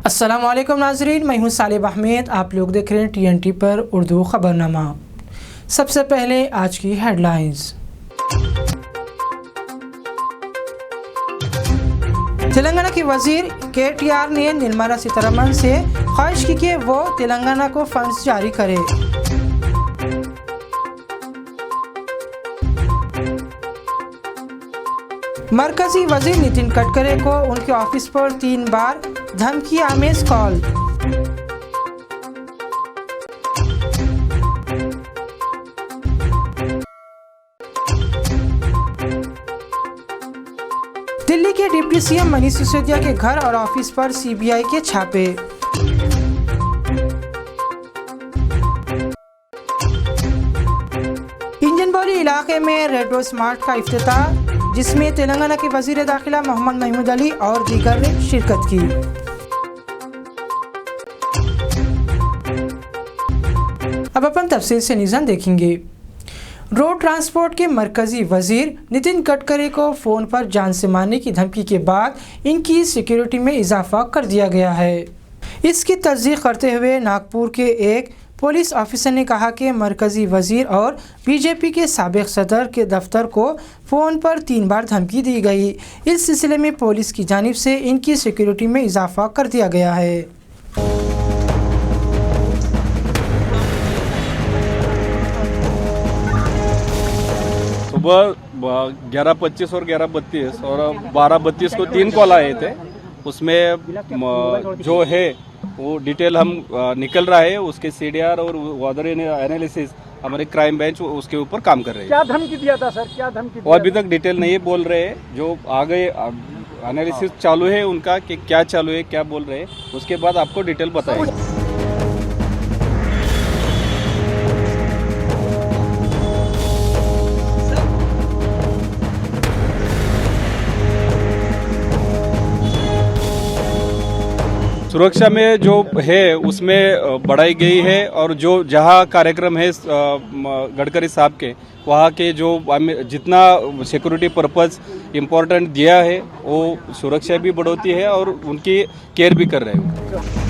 अस्सलामुअलैकुम नाजरीन, मैं हूँ सालिब अहमद। आप लोग देख रहे हैं TNT पर उर्दू खबरनामा। सबसे पहले आज की हेडलाइंस। तेलंगाना की वजीर KTR ने निर्मला सीतारमण से ख्वाहिश की कि वो तेलंगाना को फंड्स जारी करे। मरकजी वजीर नितिन गडकरी को उनके ऑफिस पर 3 बार धमकी आमेज कॉल। दिल्ली के डिप्टी CM मनीष सिसोदिया के घर और ऑफिस पर CBI के छापे। इंजन बौली इलाके में रेड स्मार्ट का इफ्तिताह, जिसमें तेलंगाना के वजीर दाखिला मोहम्मद महमूद अली और दीगर ने शिरकत की। अब अपन तफसील से निज़ाम देखेंगे। रोड ट्रांसपोर्ट के मरकजी वजीर नितिन गडकरी को फ़ोन पर जान से मारने की धमकी के बाद इनकी सिक्योरिटी में इजाफा कर दिया गया है। इसकी तस्दीक करते हुए नागपुर के एक पुलिस ऑफिसर ने कहा कि मरकजी वजीर और BJP के साबिक सदर के दफ्तर को फ़ोन पर 3 बार धमकी दी गई। इस सिलसिले में पुलिस की जानिब से इनकी सिक्योरिटी में इजाफा कर दिया गया है। सुबह 11:25 और 11:32 और 12:32 को 3 कॉल आए थे। उसमें जो है वो डिटेल हम निकल रहा है। उसके CDR और वादर एनालिसिस हमारे क्राइम बेंच उसके ऊपर काम कर रहे हैं। क्या धमकी दिया था सर, क्या धमकी दिया? वो अभी तक डिटेल नहीं बोल रहे हैं। जो आगे एनालिसिस चालू है उनका कि क्या चालू है, क्या बोल रहे हैं, उसके बाद आपको डिटेल बताएंगे। सुरक्षा में जो है उसमें बढ़ाई गई है और जो जहां कार्यक्रम है गडकरी साहब के, वहां के जो जितना सिक्योरिटी पर्पस इम्पोर्टेंट दिया है वो सुरक्षा भी बढ़ोती है और उनकी केयर भी कर रहे हैं।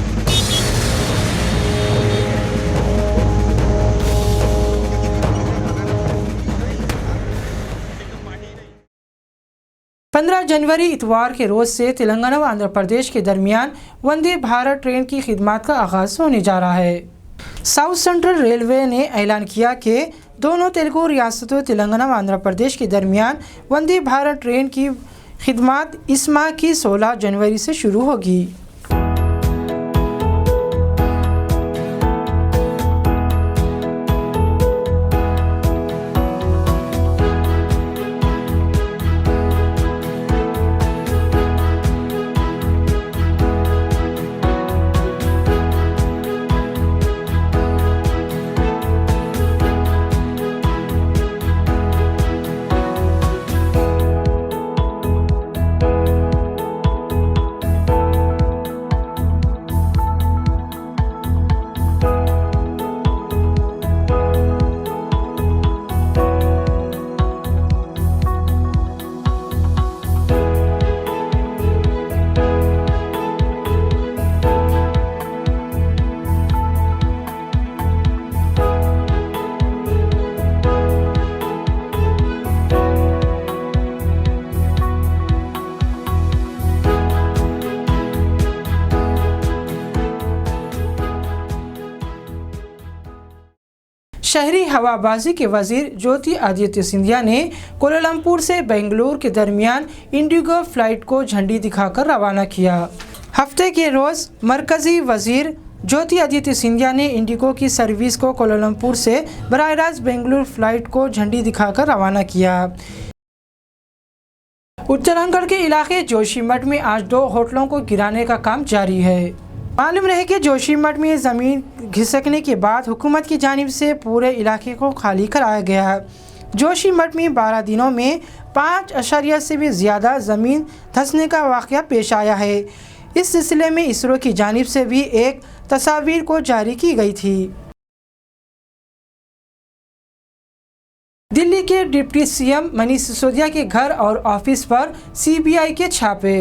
15 जनवरी इतवार के रोज़ से तेलंगाना व आंध्र प्रदेश के दरमियान वंदे भारत ट्रेन की खिदमत का आगाज़ होने जा रहा है। साउथ सेंट्रल रेलवे ने ऐलान किया कि दोनों तेलुगु रियासतों तेलंगाना व आंध्र प्रदेश के दरमियान वंदे भारत ट्रेन की खिदमत इस माह की 16 जनवरी से शुरू होगी। शहरी हवाबाजी के वजीर ज्योति आदित्य सिंधिया ने कोलालमपुर से बेंगलुरु के दरमियान इंडिगो फ्लाइट को झंडी दिखाकर रवाना किया। हफ्ते के रोज़ मरकजी वजीर ज्योति आदित्य सिंधिया ने इंडिगो की सर्विस को कोलालमपुर से बराह रास्त बेंगलुरु फ्लाइट को झंडी दिखाकर रवाना किया। उत्तराखंड के इलाके जोशीमठ में आज 2 होटलों को गिराने का काम जारी है। मालूम रहे कि जोशीमठ में ज़मीन घिसकने के बाद हुकूमत की जानिब से पूरे इलाके को खाली कराया गया। जोशीमठ में 12 दिनों में 5 से भी ज़्यादा ज़मीन धंसने का वाक़या पेश आया है। इस सिलसिले में इसरो की जानिब से भी एक तस्वीर को जारी की गई थी। दिल्ली के डिप्टी CM मनीष सिसोदिया के घर और ऑफिस पर CBI के छापे।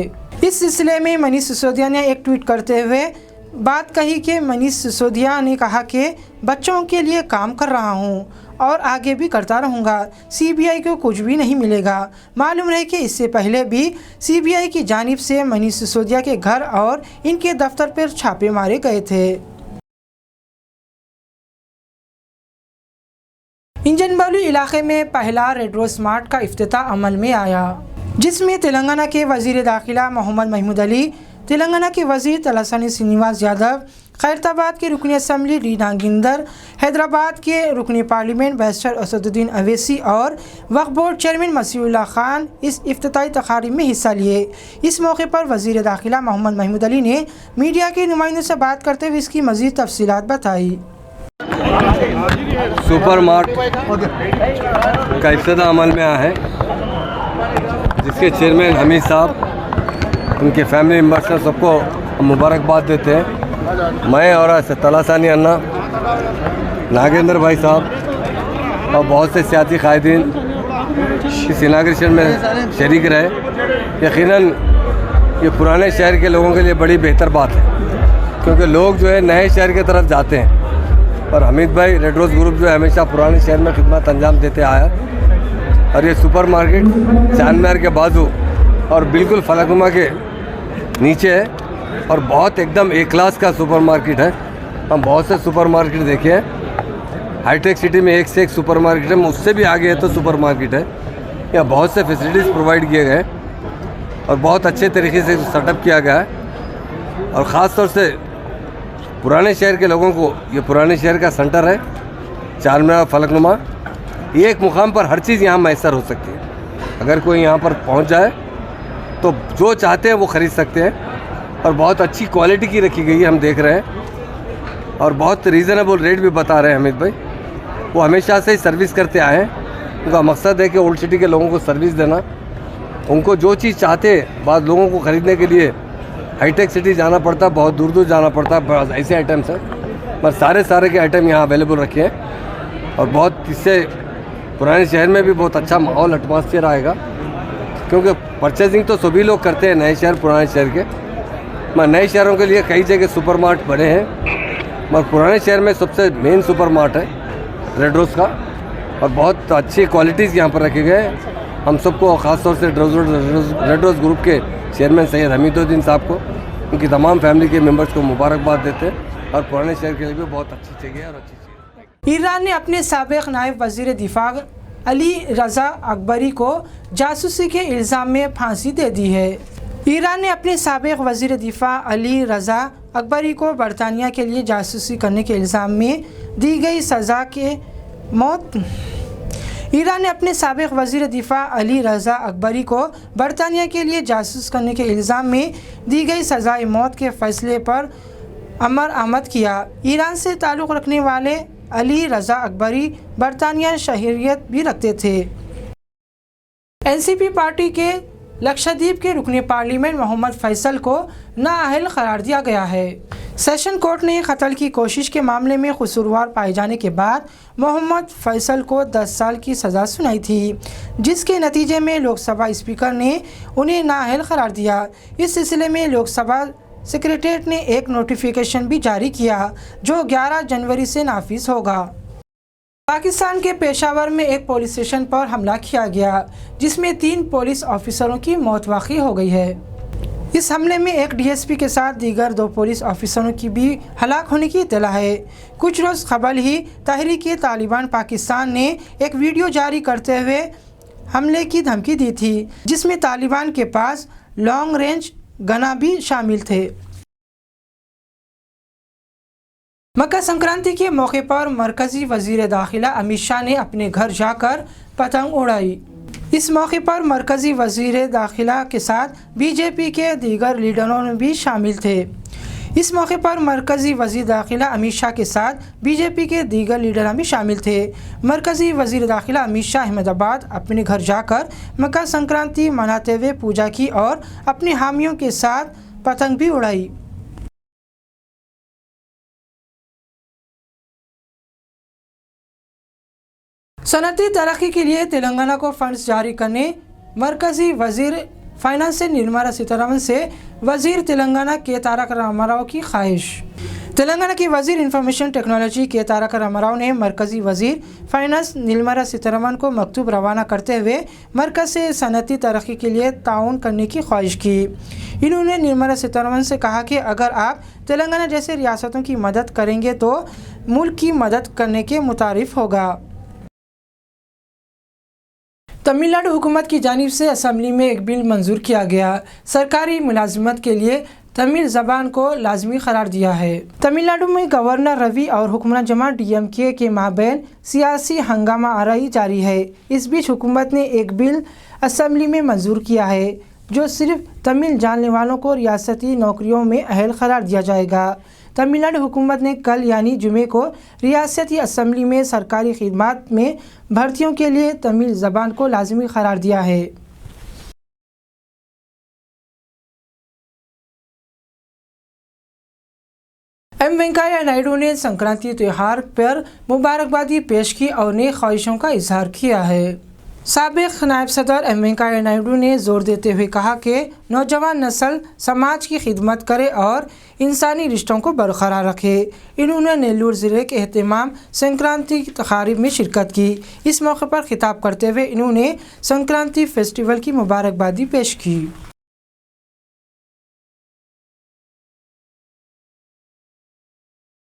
इस सिलसिले में मनीष सिसोदिया ने एक ट्वीट करते हुए बात कही कि मनीष सिसोदिया ने कहा कि बच्चों के लिए काम कर रहा हूं और आगे भी करता रहूंगा। सीबीआई को कुछ भी नहीं मिलेगा। मालूम रहे कि इससे पहले भी सीबीआई की जानिब से मनीष सिसोदिया के घर और इनके दफ्तर पर छापे मारे गए थे। इंजनबली इलाके में पहला रेड रोज मार्ट का इफ्तिताह अमल में आया, जिसमें तेलंगाना के वजीर दाखिला मोहम्मद महमूद अली, तेलंगाना के वजीर तलासानी श्रीनिवास यादव, खैरताबाद के रुकनी असम्बली डी नागिंदर, हैदराबाद के रुकनी पार्लियामेंट बैरिस्टर असदुद्दीन अवैसी और वक्फ बोर्ड चेयरमैन मसीहुल्लाह खान इस इफ्तिताही तकारीब में हिस्सा लिए। इस मौके पर वजीर दाखिला मोहम्मद महमूद अली ने मीडिया के नुमाइंदों से बात करते हुए इसकी मज़ीद तफसीलात बताई। सुपर मार्ट का इफ्तिताह अमल में आया है, जिसके चेयरमैन हमीद साहब, उनके फैमिली मेम्बर्स हैं, सबको मुबारकबाद देते हैं। मैं और तलासानी अन्ना, नागेंद्र भाई साहब और बहुत से सियासी कायदीन इस इनाग्रेशन में शरीक रहे। यकीनन ये पुराने शहर के लोगों के लिए बड़ी बेहतर बात है, क्योंकि लोग जो है नए शहर की तरफ जाते हैं और हमीद भाई रेड रोज़ ग्रुप जो है हमेशा पुराने शहर में खिदमत अंजाम देते आया। और ये सुपर मार्केट चांदमीनार के बाजू और बिल्कुल फलकनुमा के नीचे है और बहुत एकदम ए क्लास का सुपर मार्केट है। हम बहुत से सुपर मार्केट देखे हैं। हाईटेक सिटी में एक से एक सुपर मार्केट है, उससे भी आगे है तो सुपर मार्केट है। यहाँ बहुत से फैसिलिटीज़ प्रोवाइड किए गए और बहुत अच्छे तरीके से सेटअप किया गया है। और ख़ास तौर से पुराने शहर के लोगों को ये पुराने शहर का सेंटर है चारमीनार फलकनुमा, ये एक मुकाम पर हर चीज़ यहाँ मैसर हो सकती है। अगर कोई यहाँ पर पहुँच जाए तो जो चाहते हैं वो ख़रीद सकते हैं और बहुत अच्छी क्वालिटी की रखी गई है, हम देख रहे हैं। और बहुत रीज़नेबल रेट भी बता रहे हैं हमीद भाई। वो हमेशा से ही सर्विस करते आए हैं। उनका मकसद है कि ओल्ड सिटी के लोगों को सर्विस देना। उनको जो चीज़ चाहते हैं, बाद लोगों को ख़रीदने के लिए हाईटेक सिटी जाना पड़ता, बहुत दूर दूर जाना पड़ता, ऐसे आइटम्स हैं। पर सारे के आइटम यहाँ अवेलेबल रखे हैं और बहुत इससे पुराने शहर में भी बहुत अच्छा माहौल एटमॉस्फेयर आएगा, क्योंकि परचेजिंग तो सभी लोग करते हैं, नए शहर पुराने शहर के। मैं नए शहरों के लिए कई जगह सुपर मार्ट बने हैं, मगर पुराने शहर में सबसे मेन सुपर मार्ट है रेड रोज़ का और बहुत अच्छी क्वालिटीज़ यहाँ पर रखे गए हैं। हम सबको ख़ास तौर से रेड रोज़ ग्रुप के चेयरमैन सैयद हमीदुद्दीन साहब को, उनकी तमाम फैमिली के मेंबर्स को मुबारकबाद देते हैं और पुराने शहर के लिए भी बहुत अच्छी जगह है और अच्छी चीज़। ईरान ने अपने साबिक़ नायब वज़ीर दिफा अली रज़ा अकबरी को जासूसी के इल्ज़ाम में फांसी दे दी है। ईरान ने अपने साबिक़ वज़ीर दिफा अली रज़ा अकबरी को बरतानिया के लिए जासूसी करने के इल्ज़ाम में दी गई सज़ा के मौत ईरान ने अपने साबिक़ वज़ीर दिफा अली रज़ा अकबरी को बरतानिया के लिए जासूस करने के इल्ज़ाम में दी गई सज़ाए मौत के फ़ैसले पर अमर आमद किया। ईरान से ताल्लुक़ रखने वाले अली रज़ा अकबरी बरतानिया शहरियत भी रखते थे। एनसीपी पार्टी के लक्षद्वीप के रुकने पार्लियामेंट मोहम्मद फैसल को नाअहल करार दिया गया है। सेशन कोर्ट ने कत्ल की कोशिश के मामले में कसूरवार पाए जाने के बाद मोहम्मद फैसल को 10 साल की सज़ा सुनाई थी, जिसके नतीजे में लोकसभा स्पीकर ने उन्हें नाअहल करार दिया। इस सिलसिले में लोकसभा सेक्रेटेरिएट ने एक नोटिफिकेशन भी जारी किया, जो 11 जनवरी से नाफिज होगा। पाकिस्तान के पेशावर में एक पुलिस स्टेशन पर हमला किया गया, जिसमें 3 पुलिस ऑफिसरों की मौत वाक़ई हो गई है। इस हमले में एक डीएसपी के साथ दीगर 2 पुलिस ऑफिसरों की भी हलाक होने की इत्तला है। कुछ रोज़ कबल ही तहरीक-ए-तालिबान पाकिस्तान ने एक वीडियो जारी करते हुए हमले की धमकी दी थी, जिसमें तालिबान के पास लॉन्ग रेंज गना भी शामिल थे। मकर संक्रांति के मौके पर मरकज़ी वज़ीर दाखिला अमित शाह ने अपने घर जाकर पतंग उड़ाई। इस मौके पर मरकज़ी वज़ीर दाखिला के साथ बीजेपी के दीगर लीडरों भी शामिल थे। इस मौके पर मरकज़ी वज़ीर दाखिला अमित शाह के साथ बीजेपी के दीगर लीडर भी शामिल थे। मरकज़ी वज़ीर दाखिला अमित शाह अहमदाबाद अपने घर जाकर मकर संक्रांति मनाते हुए पूजा की और अपने हामियों के साथ पतंग भी उड़ाई। सनअती तरक्की के लिए तेलंगाना को फंड्स जारी करने मरकज़ी वज़ीर फाइनेंस से निर्मला सीतारमण से वजीर तेलंगाना के तारक रामाराव की ख्वाहिश। तेलंगाना की वजीर इंफॉर्मेशन टेक्नोलॉजी के तारक रामाराव ने मरकजी वजीर फाइनेंस निर्मला सीतारमण को मकतूब रवाना करते हुए मरकज से सनती तरक्की के लिए ताउन करने की ख्वाहिश की। इन्होंने निर्मला सीतारमण से कहा कि अगर आप तेलंगाना जैसे रियासतों की मदद करेंगे तो मुल्क की मदद करने के मुतारिफ होगा। तमिलनाडु हुकूमत की जानिब से असेंबली में एक बिल मंजूर किया गया। सरकारी मुलाजिमत के लिए तमिल ज़बान को लाजमी करार दिया है। तमिलनाडु में गवर्नर रवि और हुक्मरान जमात डीएमके के माबैन सियासी हंगामा आराई जारी है। इस बीच हुकूमत ने एक बिल असेंबली में मंजूर किया है जो सिर्फ तमिल जानने वालों को रियासती नौकरियों में अहल करार दिया जाएगा। तमिलनाडु हुकूमत ने कल यानी जुमे को रियासती असेंबली में सरकारी खिदमात में भर्तियों के लिए तमिल ज़बान को लाजमी करार दिया है। एम वेंकैया नायडू ने संक्रांति त्यौहार पर मुबारकबादी पेश की और नई ख्वाहिशों का इजहार किया है। साबिक नायब सदर एम वेंकैया नायडू ने जोर देते हुए कहा कि नौजवान नस्ल समाज की खिदमत करे और इंसानी रिश्तों को बरकरार रखे। इन्होंने नेल्लूर ज़िले के एहतमाम संक्रांति तकारीब में शिरकत की। इस मौके पर खिताब करते हुए इन्होंने संक्रांति फेस्टिवल की मुबारकबादी पेश की।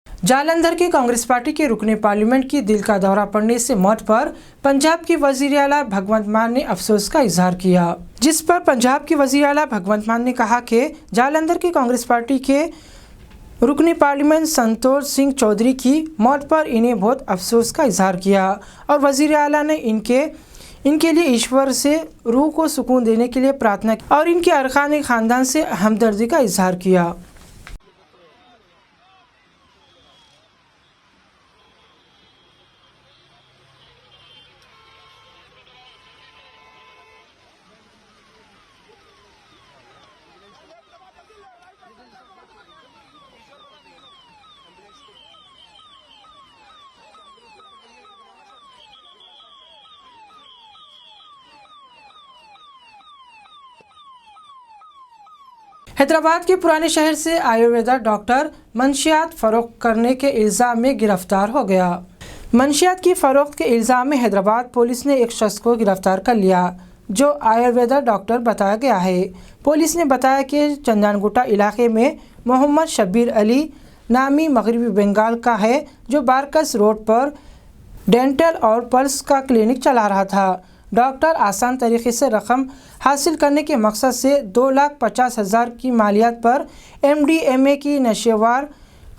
जालंधर की कांग्रेस पार्टी के रुकने पार्लियामेंट की दिल का दौरा पड़ने से मौत पर पंजाब की वजीर आला भगवंत मान ने अफसोस का इजहार किया, जिस पर पंजाब की वजीर आला भगवंत मान ने कहा कि जालंधर की कांग्रेस पार्टी के रुकने पार्लियामेंट संतोष सिंह चौधरी की मौत पर इन्हें बहुत अफसोस का इजहार किया और वजीर आला ने इनके लिए ईश्वर से रूह को सुकून देने के लिए प्रार्थना की और इनके अरकान खानदान से हमदर्दी का इजहार किया। हैदराबाद के पुराने शहर से आयुर्वेदा डॉक्टर मंशियात फरोख्त करने के इल्ज़ाम में गिरफ्तार हो गया। मंशियात की फ़रोख्त के इल्ज़ाम में हैदराबाद पुलिस ने एक शख्स को गिरफ्तार कर लिया जो आयुर्वेदा डॉक्टर बताया गया है। पुलिस ने बताया कि चंदनगुट्टा इलाके में मोहम्मद शब्बीर अली नामी मगरबी बंगाल का है जो बारकस रोड पर डेंटल और पल्स का क्लिनिक चला रहा था। डॉक्टर आसान तरीके से रकम हासिल करने के मकसद से 2,50,000 की मालियात पर MDMA की नशेवार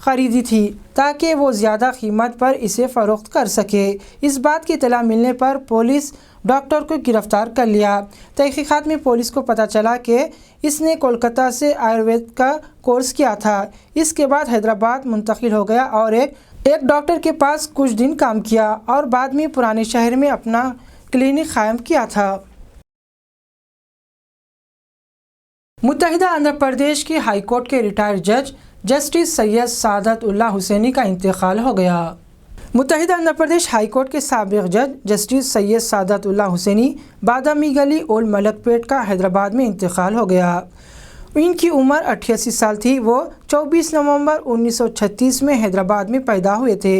ख़रीदी थी ताकि वो ज़्यादा कीमत पर इसे फ़रोख्त कर सके। इस बात की इत्तला मिलने पर पुलिस डॉक्टर को गिरफ़्तार कर लिया। तहक़ीक़ात में पुलिस को पता चला कि इसने कोलकाता से आयुर्वेद का कोर्स किया था। इसके बाद हैदराबाद मुंतकिल हो गया और एक डॉक्टर के पास कुछ दिन काम किया और बाद में पुराने शहर में अपना क्लिनिक कायम किया था। मुत्तहिदा आंध्र प्रदेश के हाई कोर्ट के रिटायर्ड जज जस्टिस सैयद सादत उल्लाह हुसैनी का इंतकाल हो गया। मुत्तहिदा आंध्र प्रदेश हाई कोर्ट के साबिक जज जस्टिस सैयद सादत उल्लाह हुसैनी बादामी गली ओल्ड मलकपेट का हैदराबाद में इंतकाल हो गया। इनकी उम्र 88 साल थी। वो 24 नवंबर 1936 में हैदराबाद में पैदा हुए थे।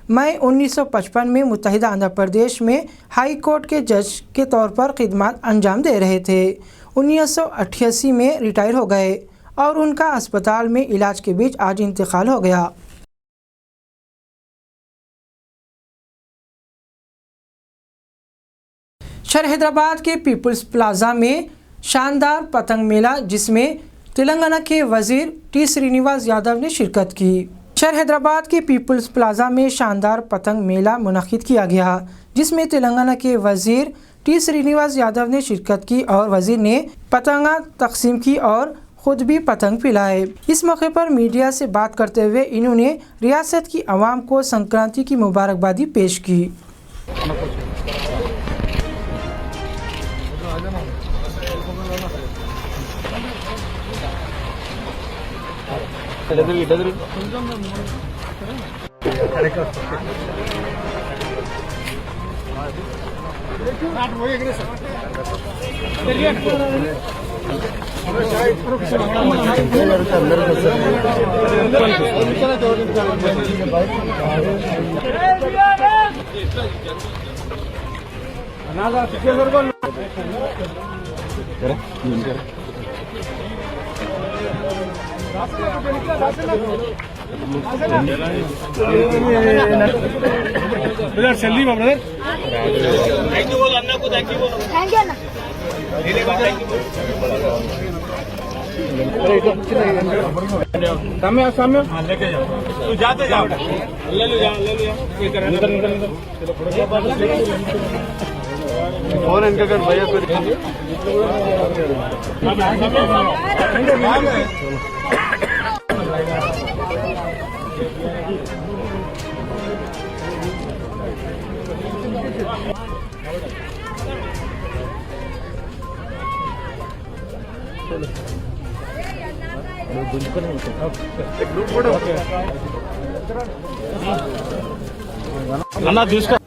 मई 1955 में मुत्तहिदा आंध्र प्रदेश में हाई कोर्ट के जज के तौर पर खिदमत अंजाम दे रहे थे। 1988 में रिटायर हो गए और उनका अस्पताल में इलाज के बीच आज इंतकाल हो गया। शहर हैदराबाद के पीपल्स प्लाजा में शानदार पतंग मेला जिसमें तेलंगाना के वजीर टी श्रीनिवास यादव ने शिरकत की। शहर हैदराबाद के पीपल्स प्लाजा में शानदार पतंग मेला मुनक़िद किया गया जिसमें तेलंगाना के वजीर टी श्रीनिवास यादव ने शिरकत की और वजीर ने पतंगा तकसीम की और खुद भी पतंग पिलाए। इस मौके पर मीडिया से बात करते हुए इन्होंने रियासत की आवाम को संक्रांति की मुबारकबादी पेश की।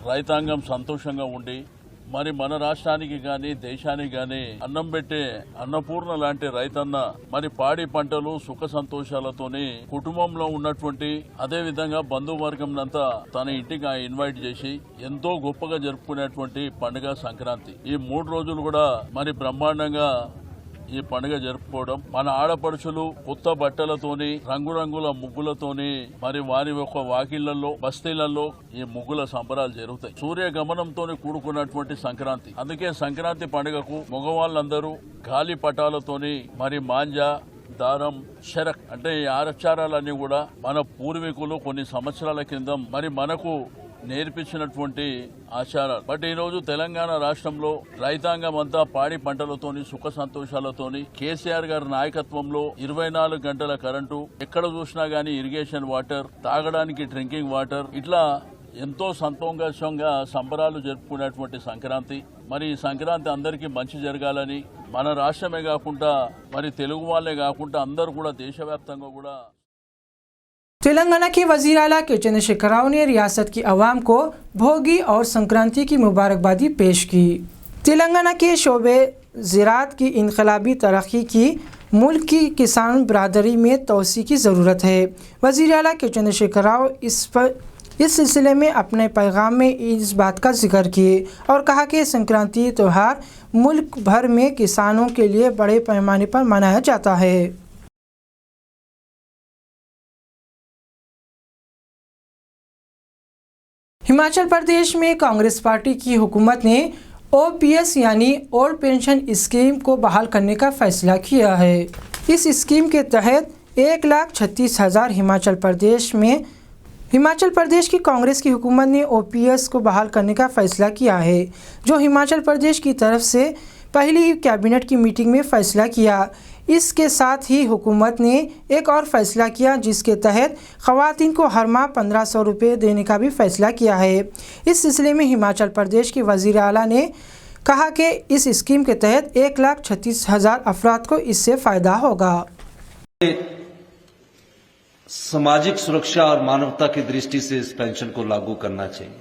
రైతాంగం సంతోషంగా ఉండి మరి మన రాష్ట్రానికి గాని దేశానికి గాని అన్నం పెట్టే అన్నపూర్ణ లాంటి రైతన్న మరి పాడి పంటలు సుఖ సంతోషాలతోని కుటుంబంలో ఉన్నటువంటి అదే విధంగా బంధువర్గం అంతా తన ఇంటికి ఇన్వైట్ చేసి ఎంతో గొప్పగా జరుపుకునేటువంటి పండుగ సంక్రాంతి. ఈ 3 రోజులు కూడా మరి బ్రహ్మాండంగా ఈ పండుగ జరుపుకోవడం, మన ఆడపడుచులు కొత్త బట్టలతోని రంగురంగుల ముగ్గులతోని మరి వారి యొక్క వాకిళ్లలో బస్తీలలో ఈ ముగ్గుల సంబరాలు జరుగుతాయి. సూర్య గమనంతో కూడుకున్నటువంటి సంక్రాంతి. అందుకే సంక్రాంతి పండుగకు మగవాళ్ళందరూ గాలి పటాలతోని మరి మాంజా, దారం, షరక్ అంటే ఈ ఆచారాలన్నీ కూడా మన పూర్వీకులు కొన్ని సంవత్సరాల క్రితం మరి మనకు నేర్పించినటువంటి ఆచారాలు. బట్ ఈ రోజు తెలంగాణ రాష్ట్రంలో రైతాంగం అంతా పాడి పంటలతోని సుఖ సంతోషాలతోని కేసీఆర్ గారి నాయకత్వంలో 24 గంటల కరెంటు, ఎక్కడ చూసినా గానీ ఇరిగేషన్ వాటర్, తాగడానికి డ్రింకింగ్ వాటర్, ఇట్లా ఎంతో సంతోషంగా సంబరాలు జరుపుకునేటువంటి సంక్రాంతి. మరి ఈ సంక్రాంతి అందరికీ మంచి జరగాలని మన రాష్ట్రమే కాకుండా మరి తెలుగు వాళ్ళే కాకుండా అందరూ కూడా దేశవ్యాప్తంగా కూడా तेलंगाना के वजीर आला के चंद्रशेखर राव ने रियासत की आवाम को भोगी और संक्रांति की मुबारकबादी पेश की। तेलंगाना के शोबे ज़राअत की इनकलाबी तरक्की की मुल्क की किसान बरादरी में तोसी की ज़रूरत है। वजीर आला के चंद्रशेखर राव इस सिलसिले में अपने पैगाम में इस बात का जिक्र किए और कहा कि संक्रांति त्यौहार मुल्क भर में किसानों के लिए बड़े पैमाने पर मनाया जाता है। हिमाचल प्रदेश में कांग्रेस पार्टी की हुकूमत ने ओपीएस यानी ओल्ड पेंशन स्कीम को बहाल करने का फैसला किया है। इस स्कीम के तहत 1,36,000 हिमाचल प्रदेश की कांग्रेस की हुकूमत ने ओपीएस को बहाल करने का फैसला किया है, जो हिमाचल प्रदेश की तरफ से पहली कैबिनेट की मीटिंग में फैसला किया। इसके साथ ही हुकूमत ने एक और फैसला किया जिसके तहत ख़वातीन को हर माह 1500 रुपये देने का भी फैसला किया है। इस सिलसिले में हिमाचल प्रदेश के वज़ीर आला ने कहा कि इस स्कीम के तहत 1,36,000 अफराद को इससे फ़ायदा होगा। सामाजिक सुरक्षा और मानवता की दृष्टि से इस पेंशन को लागू करना चाहिए।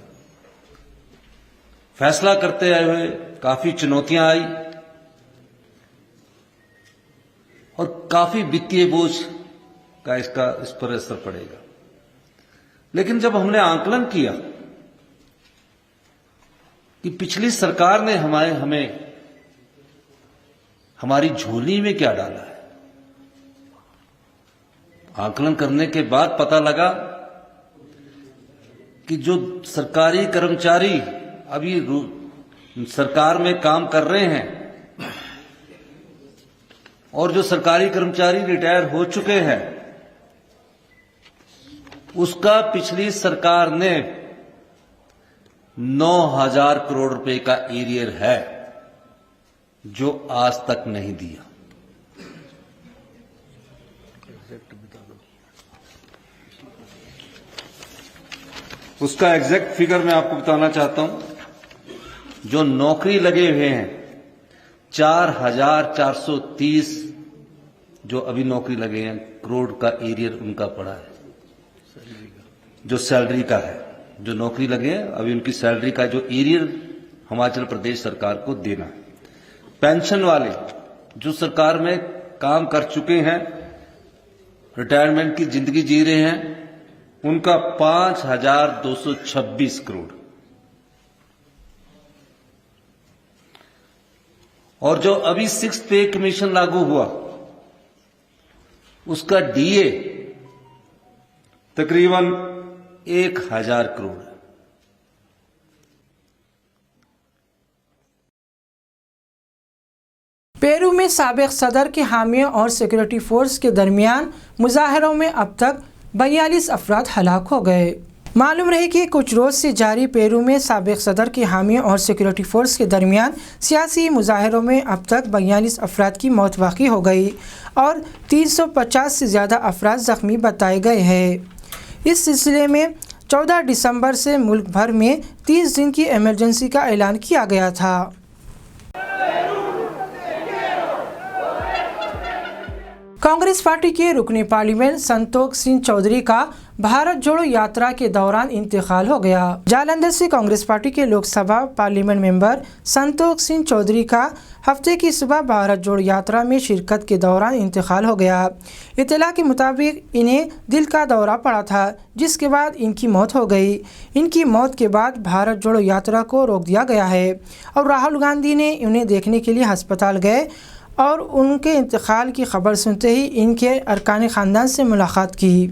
फैसला करते हुए काफी चुनौतियां आई और काफी वित्तीय बोझ का इस पर असर पड़ेगा। लेकिन जब हमने आकलन किया कि पिछली सरकार ने हमें हमारी झोली में क्या डाला है, आकलन करने के बाद पता लगा कि जो सरकारी कर्मचारी अभी सरकार में काम कर रहे हैं और जो सरकारी कर्मचारी रिटायर हो चुके हैं, उसका पिछली सरकार ने 9,000 करोड़ रुपए का एरियर है जो आज तक नहीं दिया। उसका एग्जैक्ट फिगर मैं आपको बताना चाहता हूं। जो नौकरी लगे हुए हैं 4,430 जो अभी नौकरी लगे हैं करोड़ का एरियर उनका पड़ा है। जो सैलरी का है, जो नौकरी लगे हैं अभी उनकी सैलरी का जो एरियर हिमाचल प्रदेश सरकार को देना है। पेंशन वाले जो सरकार में काम कर चुके हैं, रिटायरमेंट की जिंदगी जी रहे हैं, उनका 5,226 करोड़, और जो अभी 6th पे कमीशन लागू हुआ उसका डीए तकरीबन 1,000 करोड़ है। पेरू में साबिक सदर के हामियों और सिक्योरिटी फोर्स के दरमियान मुजाहरों में अब तक 42 अफराद हलाक हो गए। मालूम रहे कि कुछ रोज़ से जारी पेरू में साबिक सदर के हामियों और सिक्योरिटी फोर्स के दरमियान सियासी मुजाहरों में अब तक 42 अफराद की मौत वाक़ई हो गई और 350 से ज़्यादा अफराद ज़ख्मी बताए गए हैं। इस सिलसिले में 14 दिसंबर से मुल्क भर में 30 दिन की इमरजेंसी का ऐलान किया गया था। कांग्रेस पार्टी के रुकने पार्लियामेंट संतोख सिंह चौधरी का भारत जोड़ो यात्रा के दौरान इंतकाल हो गया। जालंधर से कांग्रेस पार्टी के लोकसभा पार्लियामेंट मेंबर संतोख सिंह चौधरी का हफ्ते की सुबह भारत जोड़ो यात्रा में शिरकत के दौरान इंतकाल हो गया। इत्तला के मुताबिक इन्हें दिल का दौरा पड़ा था, जिसके बाद इनकी मौत हो गई। इनकी मौत के बाद भारत जोड़ो यात्रा को रोक दिया गया है और राहुल गांधी ने उन्हें देखने के लिए अस्पताल गए और उनके इंतकाल की खबर सुनते ही इनके अरकान ख़ानदान से मुलाकात की।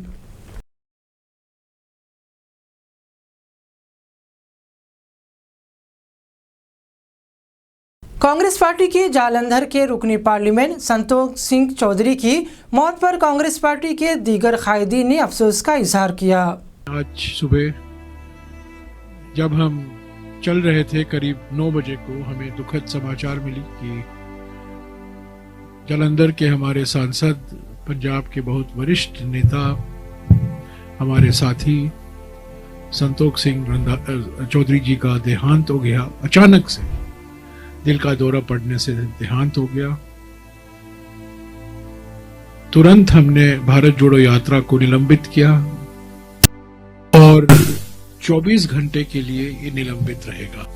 कांग्रेस पार्टी के जालंधर के रुकनी पार्लियामेंट संतोख सिंह चौधरी की मौत पर कांग्रेस पार्टी के दीगर कायदीन ने अफसोस का इजहार किया। आज सुबह जब हम चल रहे थे करीब 9 बजे को हमें दुखद समाचार मिली कि जालंधर के हमारे सांसद, पंजाब के बहुत वरिष्ठ नेता, हमारे साथी संतोख सिंह चौधरी जी का देहांत हो गया। अचानक से दिल का दौरा पड़ने से देहांत हो गया। तुरंत हमने भारत जोड़ो यात्रा को निलंबित किया और 24 घंटे के लिए ये निलंबित रहेगा।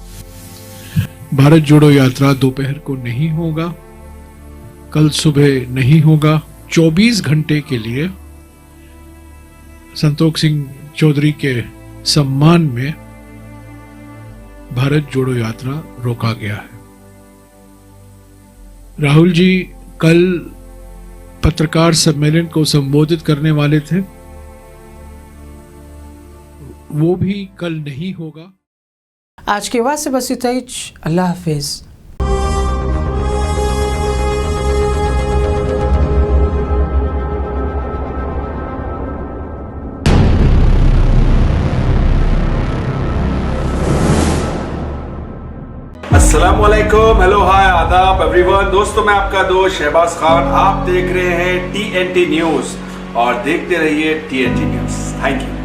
भारत जोड़ो यात्रा दोपहर को नहीं होगा, कल सुबह नहीं होगा। 24 घंटे के लिए संतोख सिंह चौधरी के सम्मान में भारत जोड़ो यात्रा रोका गया है। राहुल जी कल पत्रकार सम्मेलन को संबोधित करने वाले थे, वो भी कल नहीं होगा। आज के बाद से बस इतना ही। अल्लाह हाफिज। अस्सलामुअलैकुम, हेलो, हाय, आदाब एवरीवन। दोस्तों, मैं आपका दोस्त शहबाज खान। आप देख रहे हैं TNT न्यूज और देखते रहिए TNT न्यूज। Thank you.